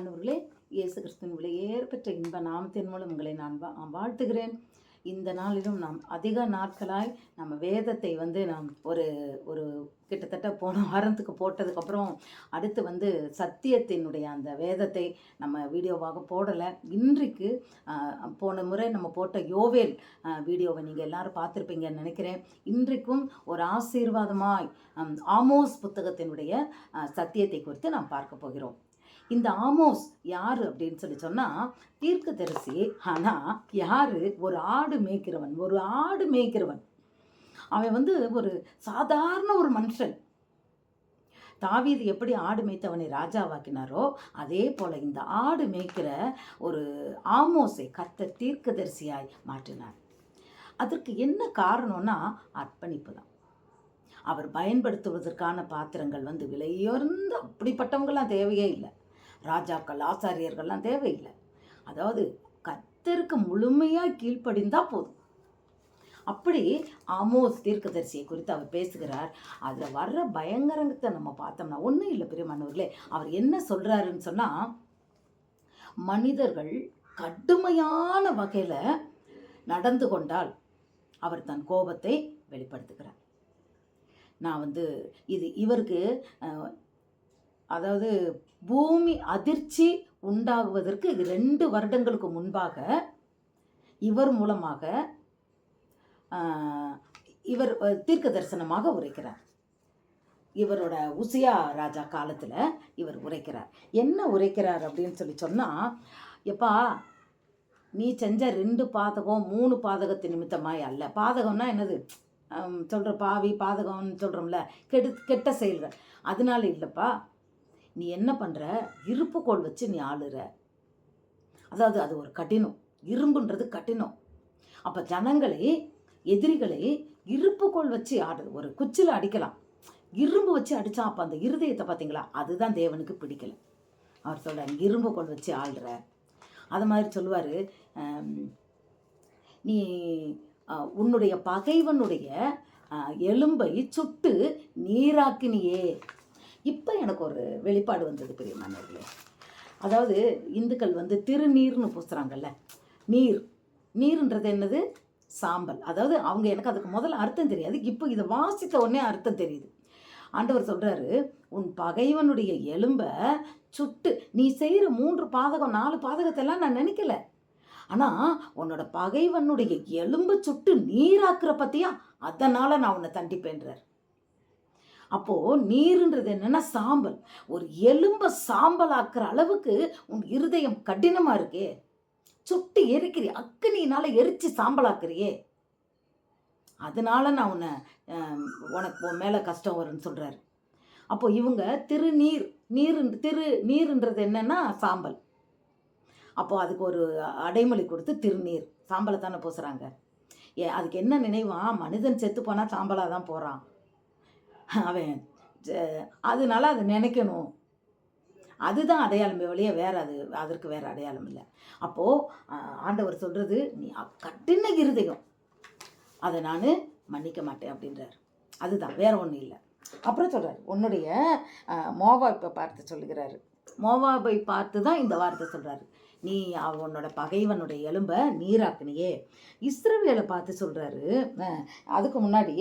பிரியமானவர்களே, இயேசு கிறிஸ்துவின் விலையேற பெற்ற இன்ப நாமத்தின் மூலம் உங்களை நான் வாழ்த்துகிறேன். இந்த நாளிலும் நாம் அதிக நாட்களாய் நம்ம வேதத்தை நாம் ஒரு ஒரு கிட்டத்தட்ட போன வாரத்துக்கு போட்டதுக்கப்புறம் அடுத்து சத்தியத்தினுடைய அந்த வேதத்தை நம்ம வீடியோவாக போடலை. இன்றைக்கு போன முறை நம்ம போட்ட யோவேல் வீடியோவை நீங்கள் எல்லாரும் பார்த்துருப்பீங்கன்னு நினைக்கிறேன். இன்றைக்கும் ஒரு ஆசீர்வாதமாய் ஆமோஸ் புத்தகத்தினுடைய சத்தியத்தை குறித்து நாம் பார்க்க போகிறோம். இந்த ஆமோஸ் யார் அப்படின்னு சொன்னால் தீர்க்கதரிசி. ஆனால் யார்? ஒரு ஆடு மேய்க்கிறவன். அவன் ஒரு சாதாரண ஒரு மனுஷன். தாவீது எப்படி ஆடு மேய்த்தவனை ராஜாவாக்கினாரோ அதே போல் இந்த ஆடு மேய்க்கிற ஒரு ஆமோஸை கர்த்தர் தீர்க்கதரிசியாய் மாற்றினார். அதற்கு என்ன காரணம்னா அர்ப்பணிப்பு தான். அவர் பயன்படுத்துவதற்கான பாத்திரங்கள் விலையுயர்ந்த அப்படிப்பட்டவங்களாம் தேவையே இல்லை. ராஜாக்கள் ஆசாரியர்கள்லாம் தேவையில்லை. அதாவது கர்த்தருக்கு முழுமையாக கீழ்ப்படிந்தால் போதும். அப்படி ஆமோஸ் தீர்க்கதரிசியை குறித்து அவர் பேசுகிறார். அதில் வர்ற பயங்கரத்தை நம்ம பார்த்தோம்னா ஒன்றும் இல்லை பிரியமானவர்களே. அவர் என்ன சொல்கிறாருன்னு சொன்னால், மனிதர்கள் கடுமையான வகையில் நடந்து கொண்டால் அவர் தன் கோபத்தை வெளிப்படுத்துகிறார். நான் இது இவருக்கு அதாவது பூமி அதிர்ச்சி உண்டாகுவதற்கு 2 வருடங்களுக்கு முன்பாக இவர் மூலமாக இவர் தீர்க்க தரிசனமாக உரைக்கிறார். இவரோட உசியா ராஜா காலத்தில் இவர் உரைக்கிறார். என்ன உரைக்கிறார் அப்படின்னு சொன்னால், எப்பா நீ செஞ்ச 2 பாதகம் 3 பாதகத்து நிமித்தமாய் அல்ல. பாதகம்னா என்னது சொல்கிற பாவி பாதகம்னு சொல்கிறோம்ல, கெட்ட செயல்கள். அதனால இல்லைப்பா, நீ என்ன பண்ணுற, இருப்புக்கோள் வச்சு நீ ஆளுற. அதாவது அது ஒரு கடினம், இரும்புன்றது கடினம். அப்போ ஜனங்களை எதிரிகளை இருப்புக்கோள் வச்சு ஆடுறது. ஒரு குச்சியில் அடிக்கலாம், இரும்பு வச்சு அடித்தா அப்போ அந்த இருதயத்தை பார்த்தீங்களா, அதுதான் தேவனுக்கு பிடிக்கலை. அவர் சொல்கிறார் இரும்புக்கோள் வச்சு ஆள்ற. அது மாதிரி சொல்லுவார், நீ உன்னுடைய பகைவனுடைய எலும்பை சுட்டு நீராக்கினியே. இப்போ எனக்கு ஒரு வெளிப்பாடு வந்தது பிரியமானவர்களே. அதாவது இந்துக்கள் திருநீர்னு பூசுகிறாங்கல்ல, நீர்ன்றது என்னது? சாம்பல். அதாவது அவங்க எனக்கு அதுக்கு முதல்ல அர்த்தம் தெரியாது, இப்போ இதை வாசித்த உடனே அர்த்தம் தெரியுது. ஆண்டவர் சொல்கிறாரு, உன் பகைவனுடைய எலும்பை சுட்டு, நீ செய்கிற 3 பாதகம் 4 பாதகத்தெல்லாம் நான் நினைக்கல, ஆனால் உன்னோட பகைவனுடைய எலும்பை சுட்டு நீராக்குற பற்றியா, அதனால் நான் உன்னை தண்டிப்பேன்றார். அப்போது நீருன்றது என்னென்னா சாம்பல். ஒரு எலும்பை சாம்பலாக்குற அளவுக்கு உன் இருதயம் கடினமாக இருக்கே, சுட்டு எரிக்கிறியே, அக்கினியினால் எரித்து சாம்பலாக்குறியே, அதனால நான் உனக்கு உன் மேலே கஷ்டம் வரும்னு சொல்கிறாரு. அப்போது இவங்க நீருன்றது என்னென்னா சாம்பல். அப்போது அதுக்கு ஒரு அடைமொழி கொடுத்து திருநீர், சாம்பலை தானே பூசுகிறாங்க. அதுக்கு என்ன நினைவா, மனிதன் செத்து போனால் சாம்பலாக தான் போகிறான் அவன், அதனால அதை நினைக்கணும். அதுதான் அடையாளம் வழியே, வேறு அதற்கு வேறு அடையாளம் இல்லை. அப்போது ஆண்டவர் சொல்கிறது, நீ கட்டின இருதயம், அதை நான் மன்னிக்க மாட்டேன் அப்படின்றார். அதுதான், வேறு ஒன்றும் இல்லை. அப்புறம் சொல்கிறார், உன்னுடைய மோவாபை பார்த்து சொல்லுகிறாரு. மோவாபை பார்த்து தான் இந்த வார்த்தை சொல்கிறாரு, நீ உன்னோட பகைவனுடைய எலும்பை நீராக்குனியே. இஸ்ரவேலை பார்த்து சொல்கிறாரு. அதுக்கு முன்னாடி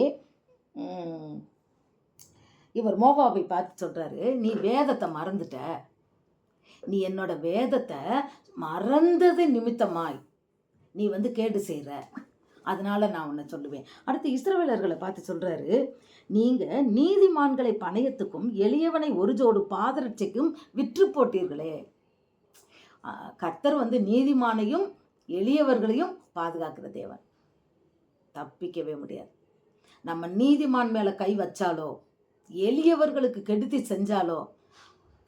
இவர் மோவாபை பார்த்து சொல்கிறாரு, நீ வேதத்தை மறந்துட்ட, நீ என்னோட வேதத்தை மறந்தது நிமித்தமாய் நீ கேடு செய்கிற, அதனால நான் உன்னை சொல்லுவேன். அடுத்து இஸ்ரவேலர்களை பார்த்து சொல்கிறாரு, நீங்கள் நீதிமான்களை பணயத்துக்கும் எளியவனை ஒரு ஜோடு பாதரட்சைக்கும் விற்று போட்டீர்களே. கர்த்தர் நீதிமானையும் எளியவர்களையும் பாதுகாக்கிற தேவன், தப்பிக்கவே முடியாது. நம்ம நீதிமான் மேலே கை வச்சாலோ எளியவர்களுக்கு கெடுதி செஞ்சாலோ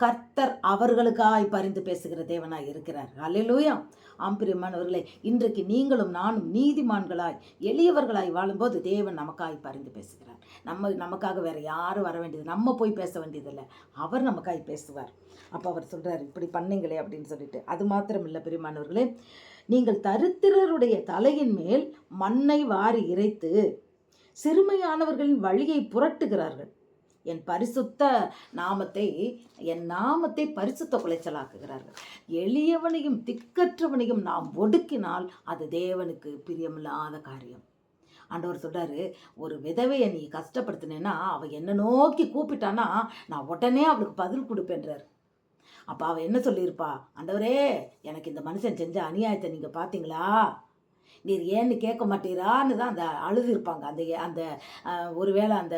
கர்த்தர் அவர்களுக்காய் பரிந்து பேசுகிற தேவனாய் இருக்கிறார். அல்லேலூயா. ஆம்பிரியமானவர்களே, இன்றைக்கு நீங்களும் நானும் நீதிமான்களாய் எளியவர்களாய் வாழும்போது தேவன் நமக்காய் பரிந்து பேசுகிறார். நமக்காக வேறு யாரும் வர வேண்டியது, நம்ம போய் பேச வேண்டியதில்லை, அவர் நமக்காய் பேசுவார். அப்போ அவர் சொல்கிறார், இப்படி பண்ணீங்களே அப்படின்னு சொல்லிட்டு. அது மாத்திரம் இல்லை பிரியமானவர்களே, நீங்கள் தரித்திரருடைய தலையின் மேல் மண்ணை வாரி இறைத்து சிறுமையானவர்களின் வழியை புரட்டுகிறார்கள். என் பரிசுத்த நாமத்தை என் நாமத்தை பரிசுத்த குலைச்சலாக்குகிறார்கள். எளியவனையும் திக்கற்றவனையும் நாம் ஒடுக்கினால் அது தேவனுக்கு பிரியமில்லாத காரியம். ஆண்டவர் சொல்கிறாரு, ஒரு விதவையை நீ கஷ்டப்படுத்தினேன்னா அவள் என்னை நோக்கி கூப்பிட்டான்னா நான் உடனே அவளுக்கு பதில் கொடுப்பேன்றார். அப்போ அவள் என்ன சொல்லியிருப்பா, ஆண்டவரே எனக்கு இந்த மனுஷன் செஞ்ச அநியாயத்தை நீங்கள் பார்த்தீங்களா, நீர் ஏன்னு கேட்க மாட்டீரான்னு தான் அந்த அழுது இருப்பாங்க. அந்த அந்த ஒருவேளை அந்த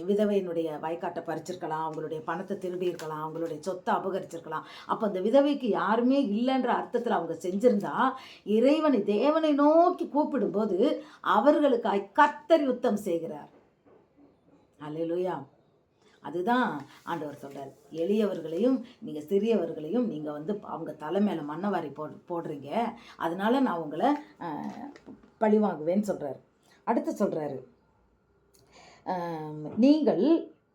விதவையினுடைய வயக்காட்டை பறிச்சிருக்கலாம், அவங்களுடைய பணத்தை திருடி இருக்கலாம், அவங்களுடைய சொத்தை அபகரிச்சிருக்கலாம். அப்போ அந்த விதவைக்கு யாருமே இல்லைன்ற அர்த்தத்தில் அவங்க செஞ்சிருந்தா இறைவனை தேவனை நோக்கி கூப்பிடும்போது அவர்களுக்காய் கர்த்தர் யுத்தம் செய்கிறார். அல்லேலூயா. அதுதான் ஆண்டவர் சொல்கிறார். எளியவர்களையும் நீங்கள் சிறியவர்களையும் நீங்கள் அவங்க தலை மேலே மண்ணவாரி போடுறீங்க, அதனால நான் உங்களை பழி வாங்குவேன்னு சொல்கிறார். அடுத்து சொல்கிறாரு, நீங்கள்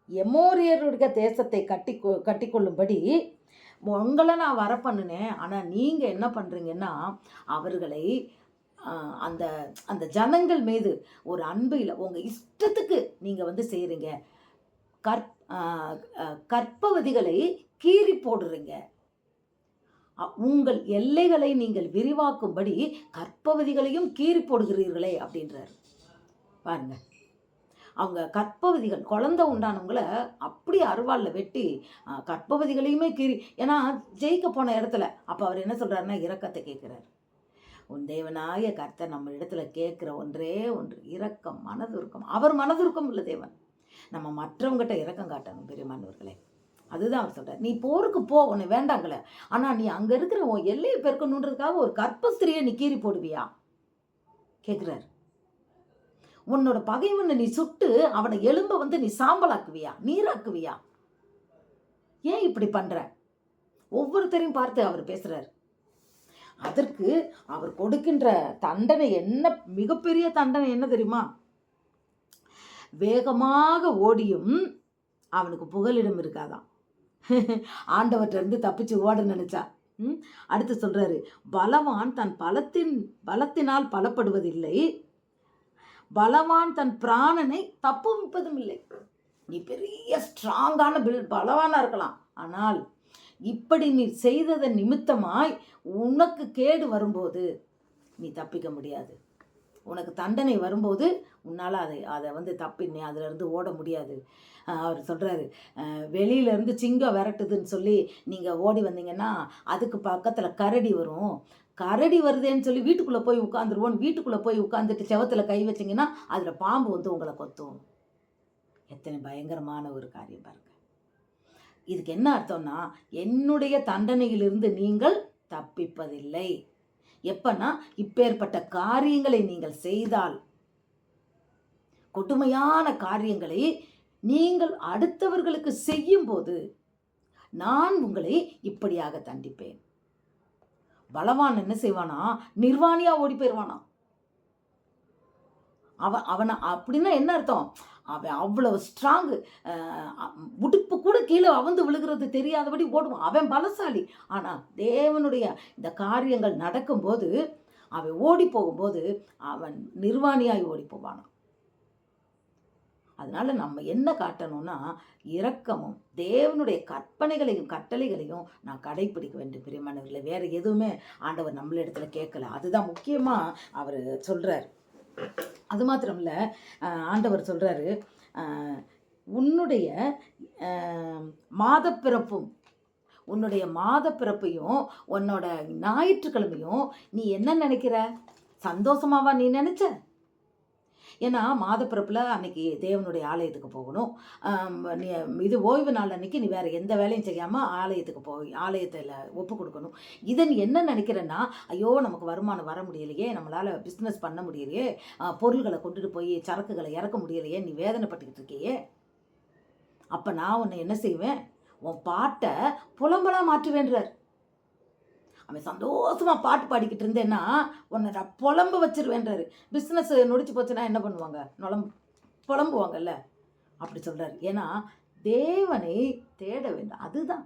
எமோரியருடைய தேசத்தை கட்டிக்கொள்ளும்படி உங்களை நான் வர பண்ணினேன். ஆனால் நீங்கள் என்ன பண்ணுறீங்கன்னா அவர்களை அந்த அந்த ஜனங்கள் மீது ஒரு அன்பு இல்லை, உங்கள் இஷ்டத்துக்கு நீங்கள் செய்கிறீங்க. கற்பவதிகளை கீறி போடுறீங்க. உங்கள் எல்லைகளை நீங்கள் விரிவாக்கும்படி கற்பவதிகளையும் கீறி போடுகிறீர்களே அப்படின்றார். பாருங்க, அவங்க கற்பவதிகள் குழந்தை உண்டானவங்களை அப்படி அருவாளில் வெட்டி கற்பவதிகளையுமே கீறி, ஏன்னா ஜெயிக்க போன இடத்துல அப்போ அவர் என்ன சொல்கிறாருன்னா இரக்கத்தை கேட்குறார். உன் தேவனாய கர்த்தர் நம்ம இடத்துல கேட்குற ஒன்றே ஒன்று இரக்கம், மனதுருக்கம். அவர் மனதுருக்கம் உள்ள தேவன். நம்ம மற்றவங்ககிட்ட இரக்கம் காட்டணும் பெரியமானவர்களே. அதுதான் அவர் சொல்கிறார். நீ போருக்கு போ, உன்னை வேண்டாங்களே, ஆனால் நீ அங்கே இருக்கிற உன் எல்லையை பெருக்கணுன்றதுக்காக ஒரு கற்பஸ்திரியை நீ கீறி போடுவியா கேட்குறார். உன்னோட பகைவனை நீ சுட்டு அவனை எலும்ப நீ சாம்பலாக்குவியா, நீராக்குவியா? ஏன் இப்படி பண்ற? ஒவ்வொருத்தரையும் பார்த்து அவர் பேசுறார். அதற்கு அவர் கொடுக்கின்ற தண்டனை என்ன, மிகப்பெரிய தண்டனை என்ன தெரியுமா? வேகமாக ஓடியும் அவனுக்கு புகலிடம் இருக்காதான். ஆண்டவர்கிட்ட இருந்து தப்பிச்சு ஓட நினைச்சா. அடுத்து சொல்றாரு, பலவான் தன் பலத்தினால் பலப்படுவதில்லை, பலவான் தன் பிராணனை தப்புவிப்பதும் இல்லை. நீ பெரிய ஸ்ட்ராங்கான பலவானா இருக்கலாம், ஆனால் இப்படி நீ செய்ததன் நிமித்தமாய் உனக்கு கேடு வரும்போது நீ தப்பிக்க முடியாது. உனக்கு தண்டனை வரும்போது உன்னால் அதை தப்பி நீ அதிலிருந்து ஓட முடியாது. அவர் சொல்கிறாரு, வெளியிலேருந்து சிங்கம் விரட்டுதுன்னு சொல்லி நீங்கள் ஓடி வந்தீங்கன்னா அதுக்கு பக்கத்தில் கரடி வரும். கரடி வருதேன்னு சொல்லி வீட்டுக்குள்ளே போய் உட்காந்துருவோன்னு வீட்டுக்குள்ளே போய் உட்காந்துட்டு செவத்தில் கை வச்சிங்கன்னா அதில் பாம்பு உங்களை கொத்தும். எத்தனை பயங்கரமான ஒரு காரியம் பாருங்க. இதுக்கு என்ன அர்த்தம்னா, என்னுடைய தண்டனையிலிருந்து நீங்கள் தப்பிப்பதில்லை. எப்பன்னா இப்பேற்பட்ட காரியங்களை நீங்கள் செய்தால், கொடுமையான காரியங்களை நீங்கள் அடுத்தவர்களுக்கு செய்யும் போது நான் உங்களை இப்படியாக தண்டிப்பேன். பலவான் என்ன செய்வானா, நிர்வாணியா ஓடி போயிடுவானா. அவனை அப்படின்னா என்ன அர்த்தம்? அவன் அவ்வளவு ஸ்ட்ராங்கு, உடுப்பு கூட கீழே அவந்து விழுகிறது தெரியாதபடி ஓடுவான். அவன் பலசாலி. ஆனால் தேவனுடைய இந்த காரியங்கள் நடக்கும்போது அவன் ஓடி போகும்போது அவன் நிர்வாணியாய் ஓடி போவானான். அதனால நம்ம என்ன காட்டணும்னா, இரக்கமும் தேவனுடைய கற்பனைகளையும் கட்டளைகளையும் நான் கடைப்பிடிக்க வேண்டும் பிரியமானவர்களே. வேறு எதுவுமே ஆண்டவர் நம்மள இடத்துல கேட்கல. அதுதான் முக்கியமாக அவர் சொல்கிறார். அது மாத்திரம் இல்லை, ஆண்டவர் சொல்கிறாரு, உன்னுடைய மாதப்பிறப்பும் உன்னுடைய மாதப்பிறப்பையும் உன்னோட ஞாயிற்றுக்கிழமையும் நீ என்ன நினைக்கிற? சந்தோஷமாவா நீ நினச்ச? ஏன்னா மாதப்பிறப்பில் அன்னைக்கு தேவனுடைய ஆலயத்துக்கு போகணும். நீ இது ஓய்வு நாள் அன்னைக்கு நீ வேறு எந்த வேலையும் செய்யாமல் ஆலயத்துக்கு போய் ஆலயத்தில் ஒப்பு கொடுக்கணும். இதை நீ என்ன நினைக்கிறன்னா, ஐயோ நமக்கு வருமானம் வர முடியலையே, நம்மளால் பிஸ்னஸ் பண்ண முடியலையே, பொருள்களை கொண்டுட்டு போய் சரக்குகளை இறக்க முடியலையே, நீ வேதனைப்பட்டுக்கிட்டு இருக்கியே. அப்போ நான் உன்னை என்ன செய்வேன்? உன் பாட்டை புலம்பலாக மாற்றுவேன்றார். அவன் சந்தோஷமாக பாட்டு பாடிக்கிட்டு இருந்தேன்னா உன்னை நான் புலம்ப வச்சிருவேன்றாரு. பிஸ்னஸ் நொடிச்சு போச்சுன்னா என்ன பண்ணுவாங்க? புலம்புவாங்கல்ல. அப்படி சொல்கிறார். ஏன்னா தேவனை தேட வேண்டும். அதுதான்,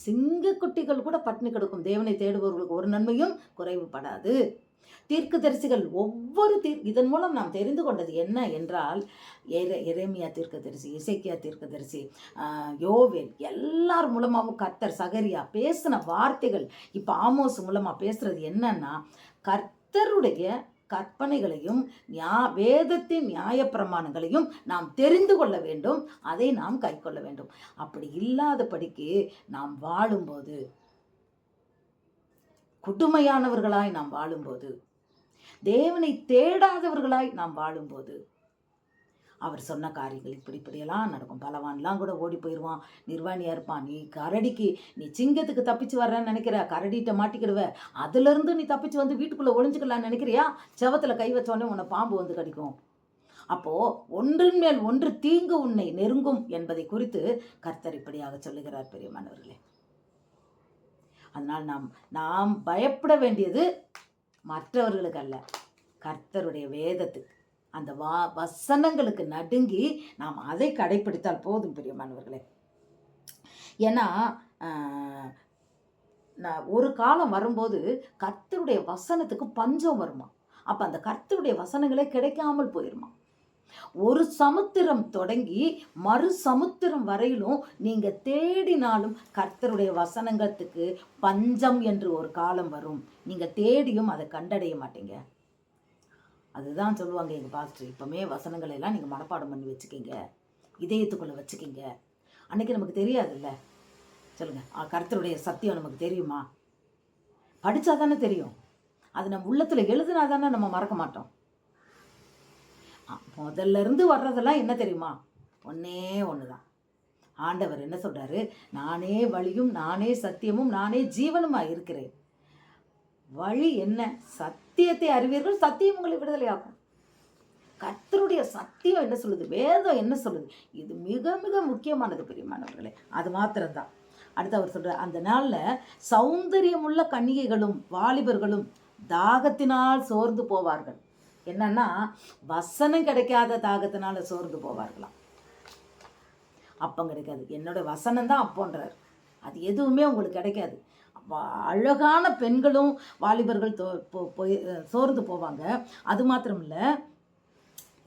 சிங்கக்குட்டிகள் கூட பட்டினி கிடக்கும், தேவனை தேடுபவர்களுக்கு ஒரு நன்மையும் குறைவுபடாது. தீர்க்கதரிசிகள் ஒவ்வொரு இதன் மூலம் நாம் தெரிந்து கொண்டது என்ன என்றால், எரேமியா தீர்க்கதரிசி, எசேக்கியா தீர்க்கதரிசி, யோவேல் எல்லார் மூலமாகவும் கர்த்தர், சகரியா பேசின வார்த்தைகள், இப்போ ஆமோஸ் மூலமாக பேசுறது என்னன்னா, கர்த்தருடைய கற்பனைகளையும் வேதத்தின் நியாயப்பிரமாணங்களையும் நாம் தெரிந்து கொள்ள வேண்டும், அதை நாம் கை கொள்ள வேண்டும். அப்படி இல்லாதபடிக்கு நாம் வாழும்போது, கொடுமையானவர்களாய் நாம் வாழும்போது, தேவனை தேடாதவர்களாய் நாம் வாழும்போது, அவர் சொன்ன காரியங்கள் இப்படியெல்லாம் நடக்கும். பலவான்லாம் கூட ஓடி போயிடுவான், நிர்வாணியாக இருப்பான். நீ சிங்கத்துக்கு தப்பிச்சு வர்றேன்னு நினைக்கிற, கரடிகிட்ட மாட்டிக்கிடுவ, அதுலேருந்து நீ தப்பிச்சு வந்து வீட்டுக்குள்ளே ஒளிஞ்சுக்கலான்னு நினைக்கிறியா, செவத்தில் கை வச்சோடனே உன்னை பாம்பு வந்து கடிக்கும். அப்போது ஒன்றின் மேல் ஒன்று தீங்கு உன்னை நெருங்கும் என்பதை குறித்து கர்த்தர் இப்படியாக சொல்லுகிறார் பிரியமானவர்களே. அதனால் நாம் பயப்பட வேண்டியது மற்றவர்களுக்கு அல்ல, கர்த்தருடைய வேதத்துக்கு, அந்த வசனங்களுக்கு நடுங்கி நாம் அதை கடைப்பிடித்தால் போதும் பிரியமானவர்களே. ஏன்னா ஒரு காலம் வரும்போது கர்த்தருடைய வசனத்துக்கு பஞ்சம் வருமா, அப்போ அந்த கர்த்தருடைய வசனங்களே கிடைக்காமல் போயிருமா. ஒரு சமுத்திரம் தொடங்கி மறு சமுத்திரம் வரையிலும் நீங்கள் தேடினாலும் கர்த்தருடைய வசனங்களுக்கு பஞ்சம் என்று ஒரு காலம் வரும். நீங்கள் தேடியும் அதை கண்டடைய மாட்டீங்க. அதுதான் சொல்லுவாங்க எங்கள் பாஸ்டர், இப்போமே வசனங்களை எல்லாம் நீங்கள் மனப்பாடம் பண்ணி வச்சுக்கிங்க, இதயத்துக்குள்ளே வச்சுக்கிங்க. அன்றைக்கி நமக்கு தெரியாதுல்ல, சொல்லுங்கள், கர்த்தருடைய சத்தியம் நமக்கு தெரியுமா? படித்தா தானே தெரியும். அது நம்ம உள்ளத்தில் எழுதுனா தானே நம்ம மறக்க மாட்டோம். முதல்ல இருந்து வர்றதெல்லாம் என்ன தெரியுமா? ஒன்றே ஒன்று தான். ஆண்டவர் என்ன சொல்கிறாரு? நானே வழியும் நானே சத்தியமும் நானே ஜீவனுமாக இருக்கிறேன். வழி என்ன? சத்தியத்தை அறிவீர்கள், சத்தியம் உங்களை விடுதலையாகும். கர்த்தருடைய சத்தியம் என்ன சொல்லுது, வேதம் என்ன சொல்லுது, இது மிக மிக முக்கியமானது பிரியமானவர்களே. அது மாத்திரம்தான். அடுத்து அவர் சொல்கிறார், அந்த நாளில் சௌந்தரியமுள்ள கன்னிகைகளும் வாலிபர்களும் தாகத்தினால் சோர்ந்து போவார்கள். என்னன்னா, வசனம் கிடைக்காத தாகத்தினால சோர்ந்து போவார்களாம். அப்பம் கிடைக்காது, என்னோட வசனம் தான் அப்போன்றார். அது எதுவுமே உங்களுக்கு கிடைக்காது. அழகான பெண்களும் வாலிபர்கள் சோர்ந்து போவாங்க. அது மாத்திரம் இல்லை,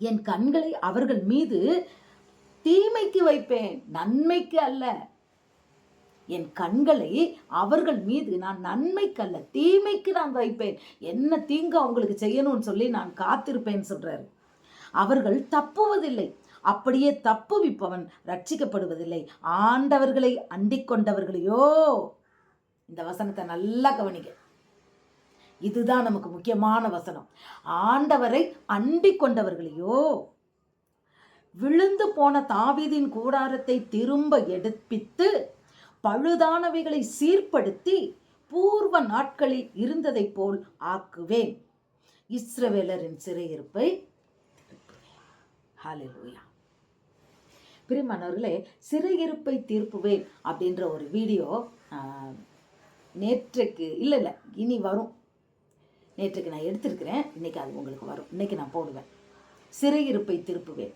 என் கண்களை அவர்கள் மீது தீமைக்கு வைப்பேன், நன்மைக்கு அல்ல. என் கண்களை அவர்கள் மீது நான் நன்மைக்கு அல்ல தீமைக்கு நான் வைப்பேன். என்ன தீங்கு அவங்களுக்கு செய்யணும்னு சொல்லி நான் காத்திருப்பேன்னு சொல்றாரு. அவர்கள் தப்புவதில்லை, அப்படியே தப்புவிப்பவன் ரட்சிக்கப்படுவதில்லை. ஆண்டவர்களை அண்டிக் கொண்டவர்களையோ, இந்த வசனத்தை நல்லா கவனிங்க, இதுதான் நமக்கு முக்கியமான வசனம். ஆண்டவரை அண்டிக் கொண்டவர்களையோ, விழுந்து போன தாவீதின் கூடாரத்தை திரும்ப எடுப்பித்து பழுதானவைகளை சீர்படுத்தி பூர்வ நாட்களில் இருந்ததை போல் ஆக்குவேன். இஸ்ரவேலரின் சிறையிருப்பை ஹல்லேலூயா. பிரியமானவர்களே, சிறையிருப்பை தீர்ப்புவேன் அப்படின்ற ஒரு வீடியோ நேற்றைக்கு இல்லை இனி வரும். நேற்றுக்கு நான் எடுத்திருக்கிறேன், இன்னைக்கு அது உங்களுக்கு வரும். இன்னைக்கு நான் போடுவேன், சிறையிருப்பை திருப்புவேன்.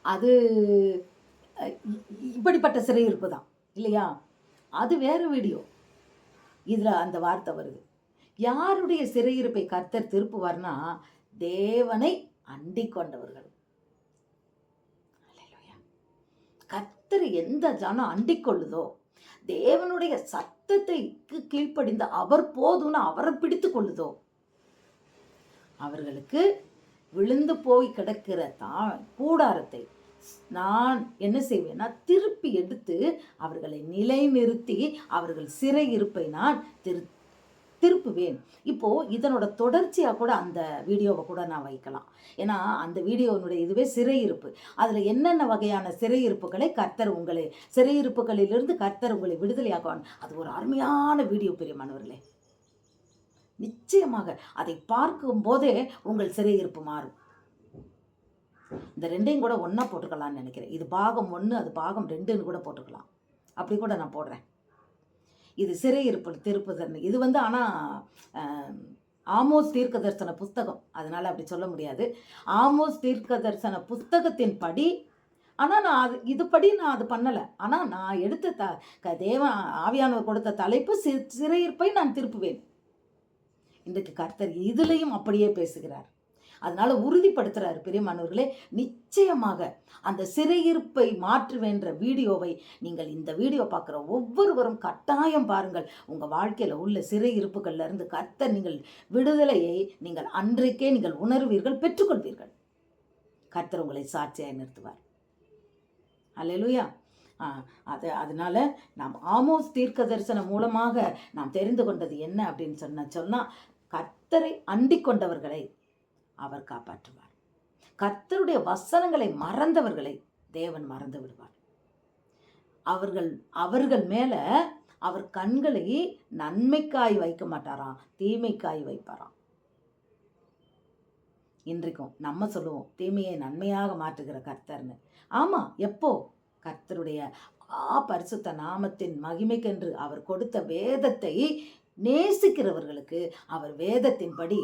அது இப்படிப்பட்ட சிறையிருப்பு தான் இல்லையா? அது வேறு வீடியோ. இதில் அந்த வார்த்தை வருது. யாருடைய சிறையிருப்பை கர்த்தர் திருப்புவார்னா, தேவனை அண்டிக் கொண்டவர்கள். கர்த்தர் எந்த ஜனம் அண்டிக் கொள்ளுதோ, தேவனுடைய சத்தத்தைக்கு கீழ்ப்படிந்த அவர் போதும்னு அவரை பிடித்து கொள்ளுதோ, அவர்களுக்கு விழுந்து போய் கிடக்கிற கூடாரத்தை நான் என்ன செய்வேன்னா திருப்பி எடுத்து அவர்களை நிலைநிறுத்தி அவர்கள் சிறையிருப்பை நான் திருப்புவேன். இப்போது இதனோட தொடர்ச்சியாக கூட அந்த வீடியோவை கூட நான் வைக்கலாம். ஏன்னா அந்த வீடியோனுடைய இதுவே சிறையிருப்பு. அதில் என்னென்ன வகையான சிறையிருப்புகளை கர்த்தர் உங்களை, சிறையிருப்புகளிலிருந்து கர்த்தர் உங்களை விடுதலையாக்குவான். அது ஒரு அருமையான வீடியோ பிரியமானவர்களே. நிச்சயமாக அதை பார்க்கும் போதே உங்கள் சிறையிருப்பு மாறும். இந்த ரெண்டையும் கூட ஒன்றா போட்டுக்கலாம்னு நினைக்கிறேன். இது பாகம் 1, அது பாகம் 2ன்னு கூட போட்டுக்கலாம். அப்படி கூட நான் போடுறேன். இது சிறையிருப்பு திருப்புதல். இது ஆனால் ஆமோஸ் தீர்க்க தரிசன புஸ்தகம், அதனால் அப்படி சொல்ல முடியாது. ஆமோஸ் தீர்க்க தரிசன புஸ்தகத்தின் படி, ஆனால் நான் இதுபடி நான் அது பண்ணலை. ஆனால் நான் எடுத்த தேவ ஆவியானவர் கொடுத்த தலைப்பு சிறையிருப்பை நான் திருப்புவேன். இன்றைக்கு கர்த்தர் இதுலேயும் அப்படியே பேசுகிறார். அதனால உறுதிப்படுத்துறாரு பிரியமானவர்களே, நிச்சயமாக அந்த சிறையிருப்பை மாற்றுவேன்ற வீடியோவை நீங்கள் இந்த வீடியோ பார்க்குற ஒவ்வொருவரும் கட்டாயம் பாருங்கள். உங்கள் வாழ்க்கையில் உள்ள சிறையிருப்புகள்ல இருந்து கர்த்தர் நீங்கள் விடுதலையை நீங்கள் அன்றைக்கே நீங்கள் உணர்வீர்கள், பெற்றுக்கொள்வீர்கள். கர்த்தர் உங்களை சாட்சியாய் நிறுத்துவார். அல்லேலூயா. அதனால நாம் ஆமோஸ் தீர்க்க தரிசனம் மூலமாக நாம் தெரிந்து கொண்டது என்ன அப்படின்னு சொன்னால் கர்த்தரை அண்டிக் கொண்டவர்களை அவர் காப்பாற்றுவார். கர்த்தருடைய வசனங்களை மறந்தவர்களை தேவன் மறந்து விடுவார். அவர்கள் மேல அவர் கண்களை நன்மைக்காய் வைக்க மாட்டாராம், தீமைக்காய் வைப்பாராம். இன்றைக்கும் நம்ம சொல்லுவோம் தீமையை நன்மையாக மாற்றுகிற கர்த்தர்னு. ஆமா, எப்போ? கர்த்தருடைய பரிசுத்த நாமத்தின் மகிமைக்கென்று அவர் கொடுத்த வேதத்தை நேசிக்கிறவர்களுக்கு, அவர் வேதத்தின்படி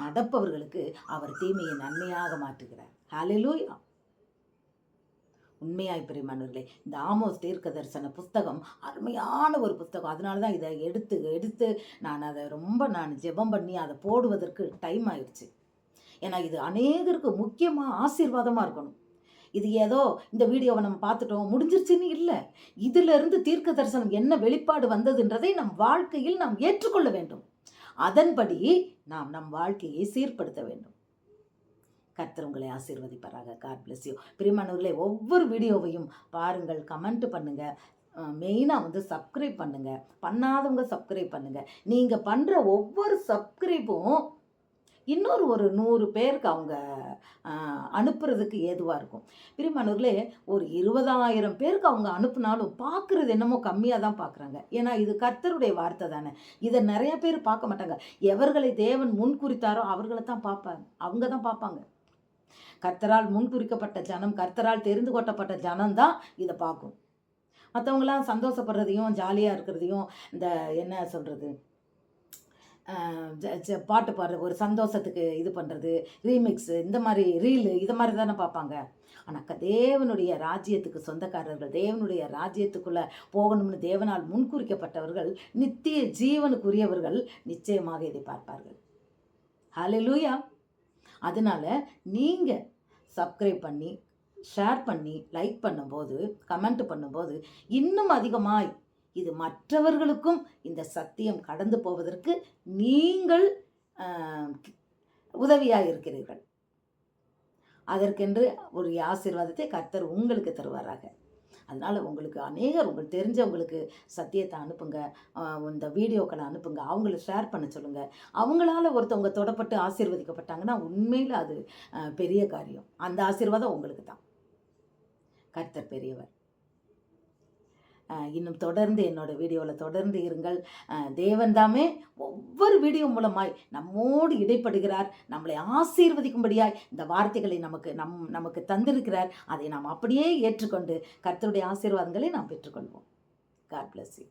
நடப்பவர்களுக்கு அவர் தீமையை நன்மையாக மாற்றுகிறார். ஹல்லேலூயா. உண்மையாய் பிரியமானவர்களே, இந்த ஆமோஸ் தீர்க்க தரிசன புஸ்தகம் அருமையான ஒரு புஸ்தகம். அதனால தான் இதை எடுத்து அதை ரொம்ப ஜெபம் பண்ணி அதை போடுவதற்கு டைம் ஆயிடுச்சு. ஏன்னா இது அநேகருக்கு முக்கியமாக ஆசீர்வாதமாக இருக்கணும். இது ஏதோ இந்த வீடியோவை நம்ம பார்த்துட்டோம் முடிஞ்சிருச்சுன்னு இல்லை. இதிலிருந்து தீர்க்க தரிசனம் என்ன வெளிப்பாடு வந்ததுன்றதை நம் வாழ்க்கையில் நாம் ஏற்றுக்கொள்ள வேண்டும். அதன்படி நாம் நம் வாழ்க்கையை சீர்படுத்த வேண்டும். கர்த்தர் உங்களை ஆசீர்வதிப்பாராக. God bless you. பிரியமானவர்களே, ஒவ்வொரு வீடியோவையும் பாருங்கள், கமெண்ட் பண்ணுங்க, மெயினாக சப்ஸ்கிரைப் பண்ணுங்க. பண்ணாதவங்க சப்ஸ்கிரைப் பண்ணுங்க. நீங்கள் பண்ணுற ஒவ்வொரு சப்ஸ்கிரைப்பும் இன்னொரு 100 பேருக்கு அவங்க அனுப்புறதுக்கு ஏதுவாக இருக்கும். பிரியமானவர்களே, ஒரு 20,000 பேருக்கு அவங்க அனுப்புனாலும் பார்க்குறது என்னமோ கம்மியாக தான் பார்க்குறாங்க. ஏன்னா இது கர்த்தருடைய வார்த்தை தானே. இதை நிறைய பேர் பார்க்க மாட்டாங்க. எவர்களை தேவன் முன்குறித்தாரோ அவர்களை தான் பார்ப்பாங்க, அவங்க தான் பார்ப்பாங்க. கர்த்தரால் முன்குறிக்கப்பட்ட ஜனம், கர்த்தரால் தெரிந்து கொள்ளப்பட்ட ஜனம் தான் இதை பார்க்கும். மற்றவங்களாம் சந்தோஷப்படுறதையும் ஜாலியாக இருக்கிறதையும், இந்த என்ன சொல்கிறது, பாட்டு பாடுற ஒரு சந்தோஷத்துக்கு இது பண்ணுறது, ரீமிக்ஸு, இந்த மாதிரி ரீலு, இது மாதிரி தானே பார்ப்பாங்க. ஆனால் தேவனுடைய ராஜ்யத்துக்கு சொந்தக்காரர்கள், தேவனுடைய ராஜ்யத்துக்குள்ளே போகணும்னு தேவனால் முன்குறிக்கப்பட்டவர்கள், நித்திய ஜீவனுக்குரியவர்கள் நிச்சயமாக இதை பார்ப்பார்கள். ஹல்லேலூயா. அதனால நீங்கள் சப்ஸ்கிரைப் பண்ணி, ஷேர் பண்ணி, லைக் பண்ணும்போது, கமெண்ட் பண்ணும்போது இன்னும் அதிகமாய் இது மற்றவர்களுக்கும் இந்த சத்தியம் கடந்து போவதற்கு நீங்கள் உதவியாக இருக்கிறீர்கள். அதற்கென்று ஒரு ஆசீர்வாதத்தை கர்த்தர் உங்களுக்கு தருவாராக. அதனால் உங்களுக்கு உங்களுக்கு தெரிஞ்சவங்களுக்கு சத்தியத்தை அனுப்புங்க, இந்த வீடியோக்களை அனுப்புங்க, அவங்கள ஷேர் பண்ண சொல்லுங்கள். அவங்களால ஒருத்தவங்க தொடப்பட்டு ஆசீர்வதிக்கப்பட்டாங்கன்னா உண்மையில் அது பெரிய காரியம். அந்த ஆசீர்வாதம் உங்களுக்கு தான். கர்த்தர் பெரியவர். இன்னும் தொடர்ந்து என்னோட வீடியோவில் தொடர்ந்து இருங்கள். தேவன் தாமே ஒவ்வொரு வீடியோ மூலமாய் நம்மோடு இடைப்படுகிறார். நம்மளை ஆசீர்வதிக்கும்படியாய் இந்த வார்த்தைகளை நமக்கு தந்திருக்கிறார். அதை நாம் அப்படியே ஏற்றுக்கொண்டு கர்த்தருடைய ஆசீர்வாதங்களை நாம் பெற்றுக்கொள்வோம். God bless you.